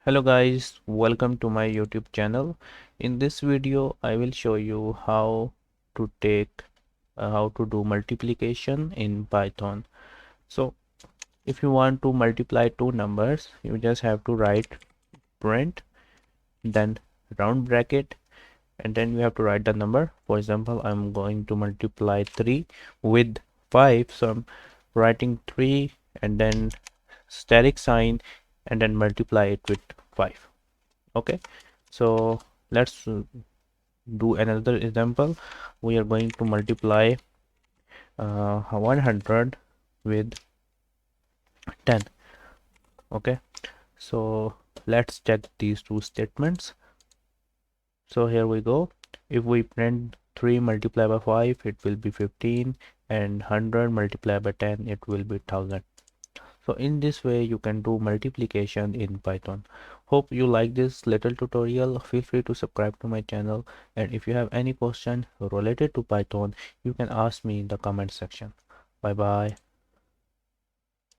Hello guys, welcome to my YouTube channel. In this video I will show you how to do multiplication in Python. So if you want to multiply two numbers, you just have to write print, then round bracket, and then you have to write the number. For example, I'm going to multiply 3 with 5, so I'm writing 3 and then static sign and then multiply it with 5. Okay, so let's do another example. We are going to multiply 100 with 10. Okay, so let's check these two statements. So here we go. If we print 3 multiplied by 5, it will be 15, and 100 multiplied by 10, it will be 1000. So in this way you can do multiplication in Python. Hope you like this little tutorial. Feel free to subscribe to my channel, and if you have any question related to Python, you can ask me in the comment section. Bye bye.